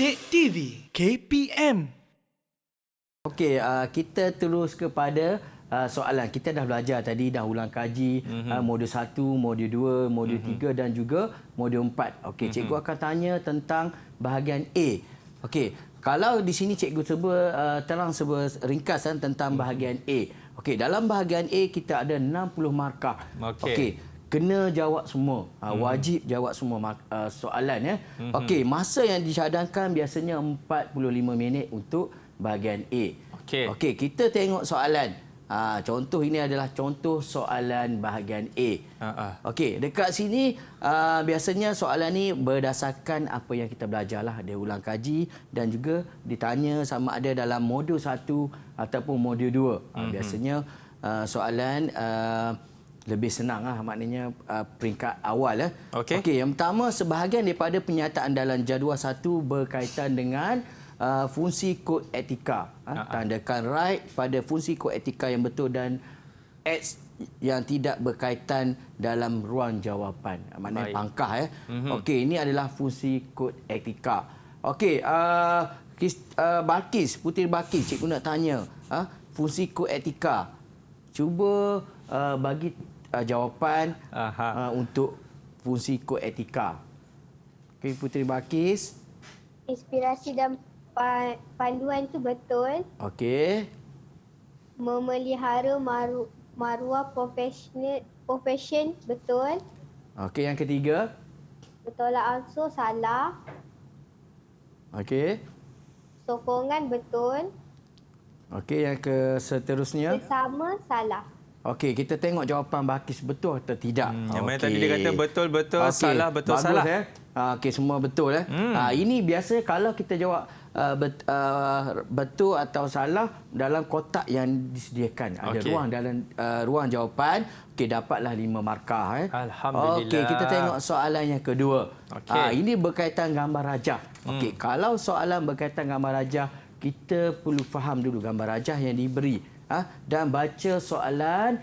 Kek TV KPM. Okey, kita terus kepada soalan. Kita dah belajar tadi, dah ulang kaji modul 1, modul 2, modul 3 dan juga modul 4. Okey, cikgu akan tanya tentang bahagian A. Okey, kalau di sini cikgu terang ringkasan tentang bahagian A. Okey, dalam bahagian A kita ada 60 markah. Okey, kena jawab semua. Wajib jawab semua soalan ya. Okey, masa yang dicadangkan biasanya 45 minit untuk bahagian A. Okey, kita tengok soalan. Contoh ini adalah contoh soalan bahagian A. Okey, dekat sini biasanya soalan ni berdasarkan apa yang kita belajarlah. Dia ulang kaji dan juga ditanya sama ada dalam modul 1 ataupun modul 2. Biasanya soalan lebih senang maknanya peringkat awal. Okey, yang pertama, sebahagian daripada penyataan dalam jadual 1 berkaitan dengan fungsi kod etika. Tandakan right pada fungsi kod etika yang betul dan X yang tidak berkaitan dalam ruang jawapan. Maknanya pangkah. Okey, ini adalah fungsi kod etika. Okey, Puteri Balkis, cikgu nak tanya, fungsi kod etika. Cuba bagi jawapan untuk fungsi kod etika. Okey, Puteri Balkis. Inspirasi dan panduan itu betul. Okey. Memelihara maruah profession betul. Okey, yang ketiga. Bertolak ansur salah. Okey. Sokongan betul. Okey, yang seterusnya. Bersama salah. Okey, kita tengok jawapan Balkis betul atau tidak. Yang mana tadi dia kata betul-betul, salah, betul, bagus, salah. Okey, semua betul. Ini biasa kalau kita jawab betul atau salah dalam kotak yang disediakan. Ada ruang dalam ruang jawapan. Okey, dapatlah 5 markah. Alhamdulillah. Okey, kita tengok soalan yang kedua. Ini berkaitan gambar rajah. Okey, kalau soalan berkaitan gambar rajah, kita perlu faham dulu gambar rajah yang diberi. Dan baca soalan,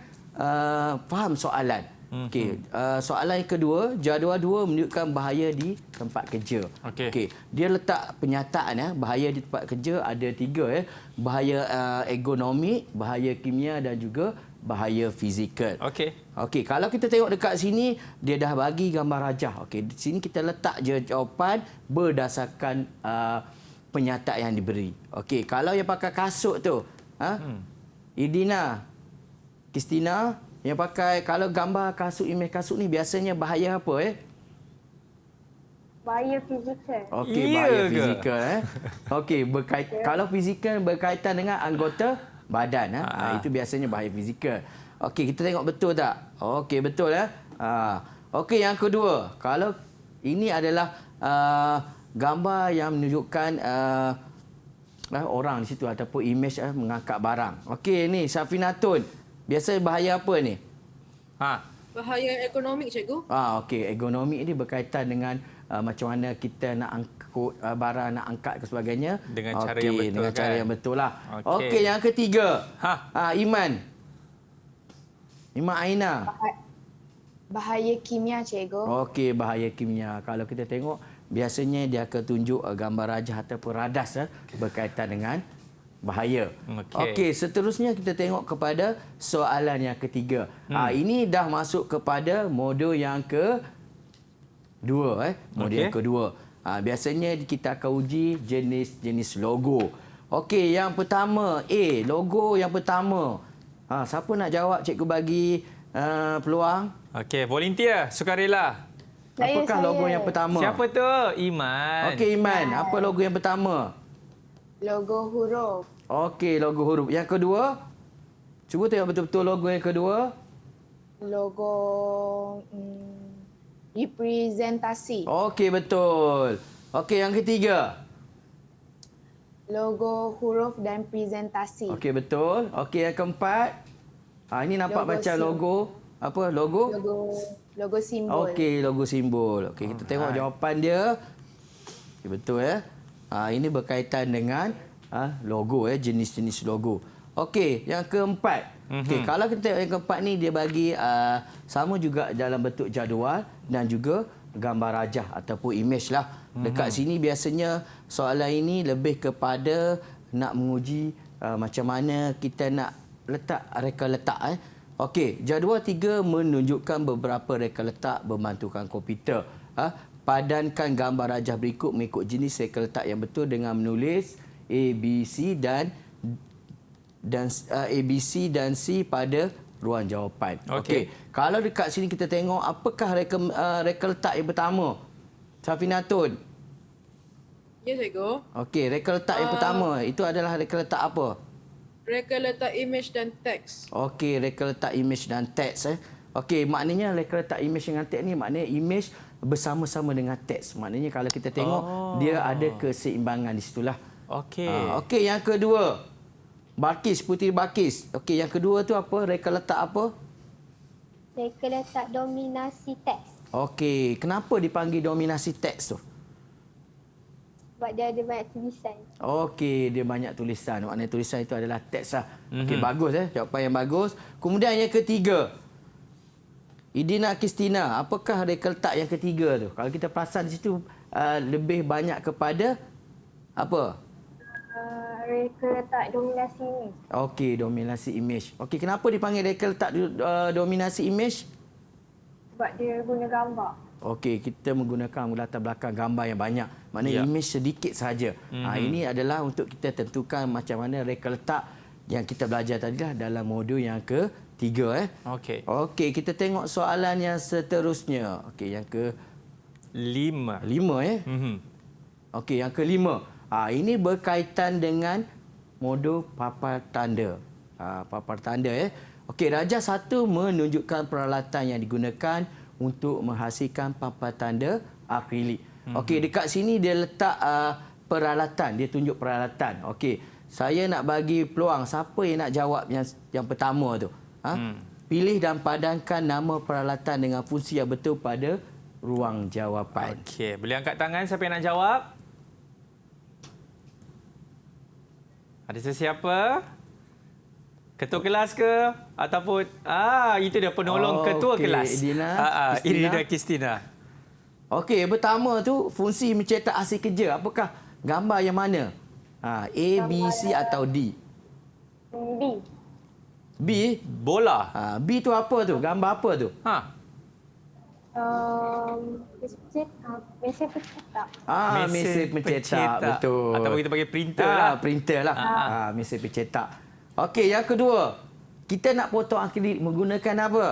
faham soalan. Okey, soalan yang kedua, jadual 2 menunjukkan bahaya di tempat kerja. Okey, dia letak penyataan bahaya di tempat kerja ada 3 bahaya ergonomik, bahaya kimia dan juga bahaya fizikal. Okey, kalau kita tengok dekat sini dia dah bagi gambar rajah. Okey, di sini kita letak je jawapan berdasarkan penyataan yang diberi. Okey, kalau yang pakai kasut tu, Idina, Kristina, yang pakai, kalau gambar kasut, imej kasut ni biasanya bahaya apa? Bahaya fizikal. Okey, bahaya fizikal. Okey, kalau fizikal berkaitan dengan anggota badan. Itu biasanya bahaya fizikal. Okey, kita tengok betul tak? Okey, betul. Okey, yang kedua. Kalau ini adalah gambar yang menunjukkan orang di situ ataupun imej mengangkat barang. Okey, ni Safinatun. Biasa bahaya apa ni? Bahaya ekonomik, cikgu. Okey, ergonomik ni berkaitan dengan macam mana kita nak angkut barang, nak angkat ke sebagainya. Dengan cara yang betul. Dengan cara yang betul lah. Okey, yang ketiga. Iman. Iman Aina. Bahaya kimia, cikgu. Okey, bahaya kimia. Kalau kita tengok, biasanya dia akan tunjuk gambar rajah ataupun radas berkaitan dengan bahaya. Okey, seterusnya kita tengok kepada soalan yang ketiga. Ini dah masuk kepada modul yang kedua. Modul yang kedua. Biasanya kita akan uji jenis-jenis logo. Okey, yang pertama, logo yang pertama. Siapa nak jawab? Cikgu bagi peluang. Okey, volunteer, sukarela. Apakah logo yang pertama? Siapa tu? Iman. Okey, Iman. Apa logo yang pertama? Logo huruf. Okey, logo huruf. Yang kedua? Cuba tengok betul-betul logo yang kedua. Logo representasi. Okey, betul. Okey, yang ketiga? Logo huruf dan presentasi. Okey, betul. Okey, yang keempat? Ini nampak Logo macam logo. Apa? Logo simbol. Okey, logo simbol. Okey, kita tengok jawapan dia. Okey, betul ini berkaitan dengan logo jenis-jenis logo. Okey, yang keempat. Okey, kalau kita tengok yang keempat ni dia bagi sama juga dalam bentuk jadual dan juga gambar rajah ataupun imej lah. Dekat sini biasanya soalan ini lebih kepada nak menguji macam mana kita nak letak reka letak. Okey, jadual 3 menunjukkan beberapa reka letak berbantukan komputer. Padankan gambar rajah berikut mengikut jenis reka letak yang betul dengan menulis A, B, C dan A, B, C dan C pada ruang jawapan. Okey. Kalau dekat sini kita tengok apakah reka letak yang pertama? Safinatun. Ya, cikgu. Okey, reka letak yang pertama itu adalah reka letak apa? Reka letak imej dan teks. Okey, reka letak imej dan teks. Okey, maknanya reka letak imej dengan teks ni maknanya imej bersama-sama dengan teks. Maknanya kalau kita tengok dia ada keseimbangan di situlah. Okey. Okey, yang kedua. Balkis, Puteri Balkis. Okey, yang kedua tu apa? Reka letak apa? Reka letak dominasi teks. Okey, kenapa dipanggil dominasi teks tu? Sebab dia ada banyak tulisan. Okey, dia banyak tulisan. Maknanya tulisan itu adalah teks lah. Okey, bagus jawapan yang bagus. Kemudian yang ketiga. Idina Kristina, apakah reka letak yang ketiga tu? Kalau kita perasan di situ lebih banyak kepada apa? Reka letak dominasi imej. Okey, dominasi imej. Okey, kenapa dipanggil reka letak dominasi imej? Sebab dia guna gambar. Okey, kita menggunakan latar belakang gambar yang banyak. Maknanya imej sedikit sahaja. Ini adalah untuk kita tentukan macam mana reka letak yang kita belajar tadilah dalam modul yang ketiga. Okey. Okey, kita tengok soalan yang seterusnya. Okey, yang Lima. kelima. Mhm. Okey, yang kelima. Ini berkaitan dengan modul papar tanda. Papar tanda. Okey, darjah 1 menunjukkan peralatan yang digunakan untuk menghasilkan papan tanda akrilik. Okey, dekat sini dia letak peralatan, dia tunjuk peralatan. Okey, saya nak bagi peluang siapa yang nak jawab yang pertama tu. Pilih dan padankan nama peralatan dengan fungsi yang betul pada ruang jawapan. Okey, boleh angkat tangan siapa yang nak jawab? Ada sesiapa? Ketua kelas ke ataupun itu dia penolong ketua okey, kelas. Idina, Idina Kristina. Okey, pertama tu fungsi mencetak hasil kerja. Apakah gambar yang mana? A, B, C atau D? B. B? Bola. B tu apa tu? Gambar apa tu? Mesin pencetak. Mesin pencetak. Betul. Ataupun kita panggil printer lah. Printer lah. Mesin pencetak. Okey, yang kedua. Kita nak potong akrilik menggunakan apa?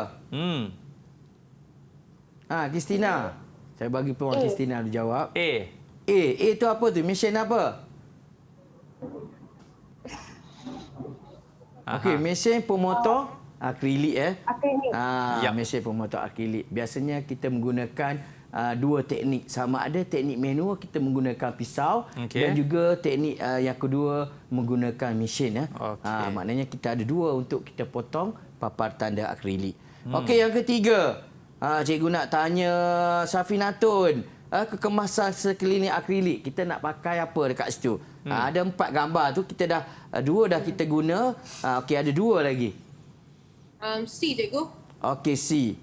Kristina. Saya bagi peluang Kristina jawab. A. A tu apa tu? Mesin apa? Okey, mesin pemotong akrilik. Akrilik. Mesin pemotong akrilik. Biasanya kita menggunakan dua teknik. Sama ada teknik manual kita menggunakan pisau dan juga teknik yang kedua menggunakan mesin. Maknanya kita ada dua untuk kita potong papan tanda akrilik. Okey, yang ketiga. Cikgu nak tanya Safinatun. Kekemasan sekeliling akrilik. Kita nak pakai apa dekat situ? Ada 4 gambar tu. Kita dah 2 dah kita guna. Okey, ada 2 lagi. C, cikgu. Okey, C.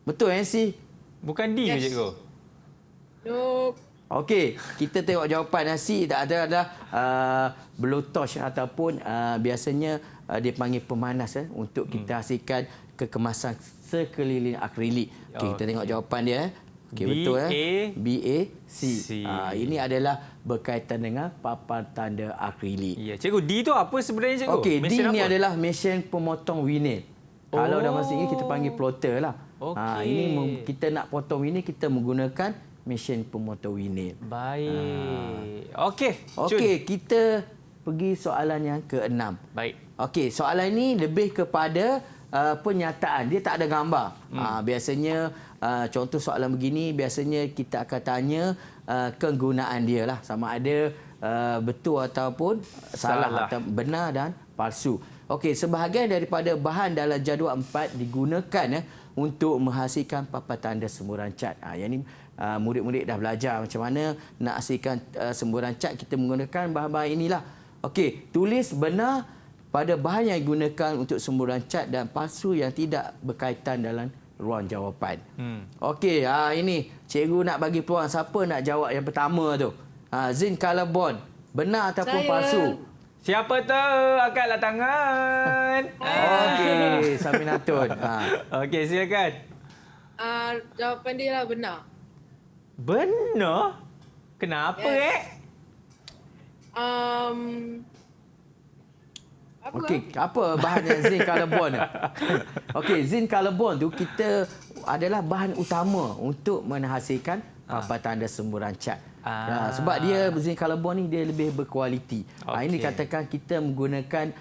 Betul C? Bukan D ke cikgu? Nope. Okey, kita tengok jawapan C. Ada Bluetooth ataupun biasanya dia panggil pemanas untuk kita hasilkan kekemasan sekeliling akrilik. Okey, kita tengok jawapan dia. Okey, betul B, A, C. Ini adalah berkaitan dengan papan tanda akrilik. Ya, cikgu, D tu apa sebenarnya cikgu? Okey, D mesin ni apa? adalah mesin pemotong vinil. Kalau dalam bahasa Inggeris kita panggil plotter lah. Ini kita nak potong vinil, kita menggunakan mesin pemotong vinil. Baik. Okey. Okey, kita pergi soalan yang ke-6. Baik. Okey, soalan ini lebih kepada penyataan. Dia tak ada gambar. Biasanya contoh soalan begini, biasanya kita akan tanya kegunaan dia lah. Sama ada betul ataupun salah atau benar dan palsu. Okey, sebahagian daripada bahan dalam jadual 4 digunakan untuk menghasilkan papan tanda semburan cat. Yang ini murid-murid dah belajar macam mana nak hasilkan semburan cat. Kita menggunakan bahan-bahan inilah. Okey, tulis benar pada bahan yang digunakan untuk semburan cat dan palsu yang tidak berkaitan dalam ruang jawapan. Okey, ini cikgu nak bagi peluang siapa nak jawab yang pertama tu. Zinc color bond benar ataupun Saya. palsu? Siapa tahu? Angkatlah tangan. Okey, Saminatun. Okey, silakan. Jawapan dia lah benar. Benar? Kenapa, Yes. Apa? Okey, apa bahan yang zinc color bond? Okey, zinc color bond tu kita adalah bahan utama untuk menghasilkan papan tanda semburan cat. Sebab dia zinc color bond ni dia lebih berkualiti. Ini Okey. katakan kita menggunakan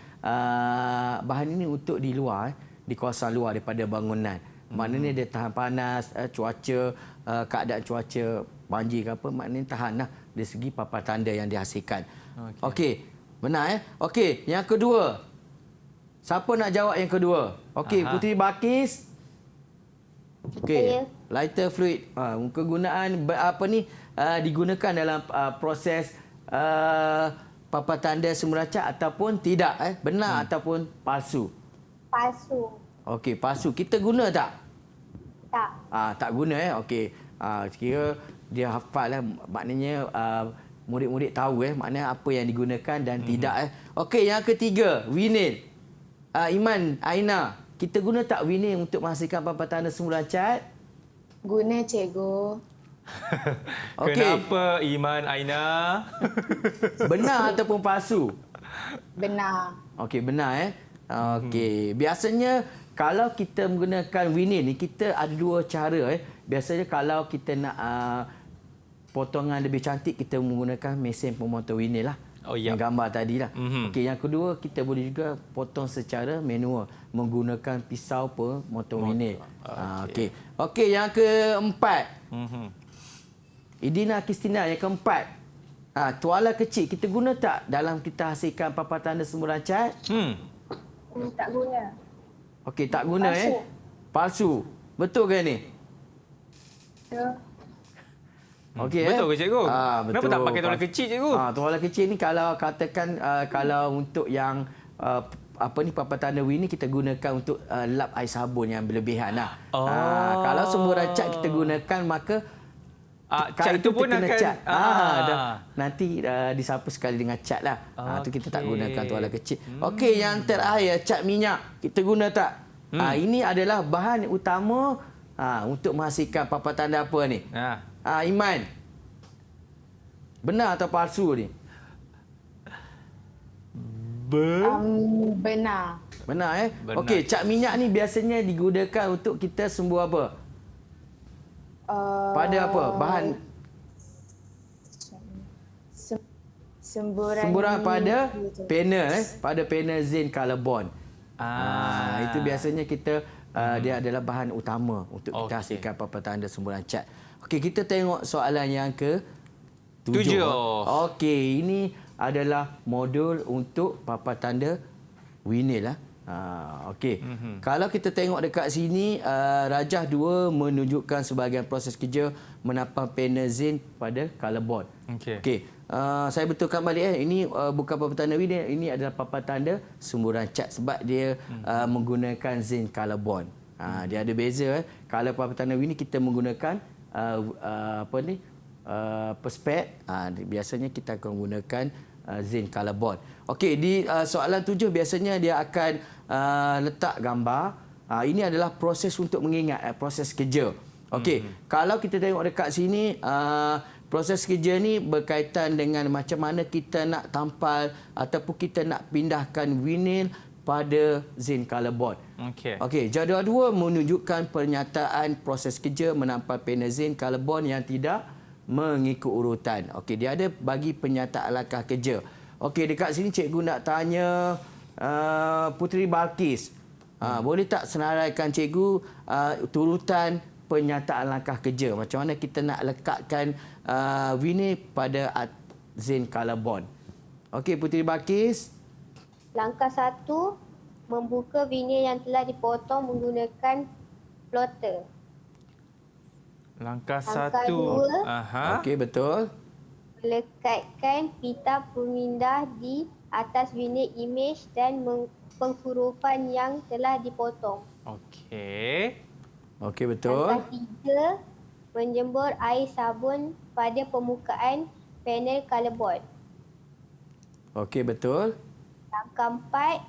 bahan ini untuk di luar, di kawasan luar daripada bangunan. Maknanya dia tahan panas, cuaca, keadaan cuaca banjir ke apa, maknanya tahan lah dari segi papan tanda yang dihasilkan. Okey, benar Okey, yang kedua. Siapa nak jawab yang kedua? Okey, Puteri Balkis. Okey, Saya. lighter fluid. Kegunaan digunakan dalam proses papan tanda semburan cat ataupun tidak benar ataupun palsu. Palsu. Okey, palsu. Kita guna tak? Tak. Tak guna Okey. Kira dia hafal lah. Maknanya murid-murid tahu maknanya apa yang digunakan dan tidak Okey, yang ketiga, vinil. Iman, Aina, kita guna tak vinil untuk menghasilkan papan tanda semburan cat? Guna cikgu. Okey. Kenapa Iman, Aina? Benar ataupun palsu? Benar. Okey, benar Okey. Biasanya kalau kita menggunakan vinil ni, kita ada dua cara Biasanya kalau kita nak potongan lebih cantik, kita menggunakan mesin pemotong vinil lah. Oh, ya. Yang gambar tadi lah. Okey, yang kedua kita boleh juga potong secara manual menggunakan pisau pemotong vinil. Okey. Okey, yang keempat. Idina Kristina, yang keempat. Tuala kecil kita guna tak dalam kita hasilkan papan tanda semburan cat? Tak guna. Okey, tak guna Palsu. Palsu. Betul ke ni? Ya. Okey Betul ke cikgu? Betul. Kenapa tak pakai tuala kecil, cikgu? Tuala kecil ni kalau katakan kalau untuk yang papan tanda ni kita gunakan untuk lap air sabun yang berlebihan lah. Kalau semburan cat kita gunakan maka cat itu pun terkena akan cat. Nanti disapu sekali dengan cat lah. Tu kita tak gunakan tuala kecil. Okey, yang terakhir cat minyak. Kita guna tak? Ini adalah bahan utama untuk menghasilkan papan tanda apa ni? Iman. Benar atau palsu ni? Benar. Benar Benar. Okey, cat minyak ni biasanya digunakan untuk kita sembuh apa? Pada apa? Bahan semburan pada panel pada panel zinc color bond. Itu biasanya kita dia adalah bahan utama untuk kita hasilkan papan tanda semburan cat. Okey, kita tengok soalan yang ke-7. Okey, ini adalah modul untuk papan tanda vinil lah. Okey. Kalau kita tengok dekat sini, rajah 2 menunjukkan sebahagian proses kerja menapang panel zinc pada color board. Okey. Saya betulkan balik ini bukan papan tanda vinil, ini adalah papan tanda semburan cat sebab dia menggunakan zinc color bond. Dia ada beza Kalau papan tanda vinil kita menggunakan perspek, biasanya kita akan gunakan zinc color bond. Okey, di soalan 7 biasanya dia akan letak gambar. Ini adalah proses untuk mengingat proses kerja. Okey, kalau kita tengok dekat sini, proses kerja ni berkaitan dengan macam mana kita nak tampal ataupun kita nak pindahkan vinil pada zinc color board. Okey, jadual 2 menunjukkan pernyataan proses kerja menampal panel zinc color board yang tidak mengikut urutan. Okey, dia ada bagi pernyataan langkah kerja. Okey, dekat sini cikgu nak tanya Puteri Balkis. Boleh tak senaraikan cikgu turutan pernyataan langkah kerja? Macam mana kita nak lekatkan vinil pada zinc color bond? Okey, Puteri Balkis. Langkah 1, membuka vinil yang telah dipotong menggunakan plotter. Langkah Langkah 1. Okey, betul. Lekatkan pita pemindah di atas vinil imej dan penghurufan yang telah dipotong. Okey. Okey, betul. Langkah 3, menjemur air sabun pada permukaan panel colourboard. Okey, betul. Langkah 4,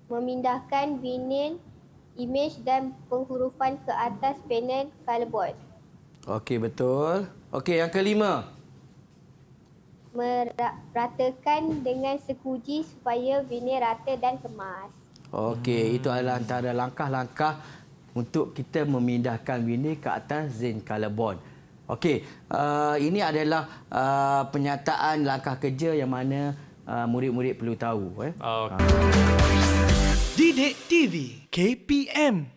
memindahkan vinyl, imej dan penghurufan ke atas panel colourboard. Okey, betul. Okey, yang kelima. Meratakan dengan sekuji supaya vinyl rata dan kemas. Okey, itu adalah antara langkah-langkah untuk kita memindahkan vinyl ke atas zinc colourboard. Okey, ini adalah penyataan langkah kerja yang mana murid-murid perlu tahu. Oh. Didik TV KPM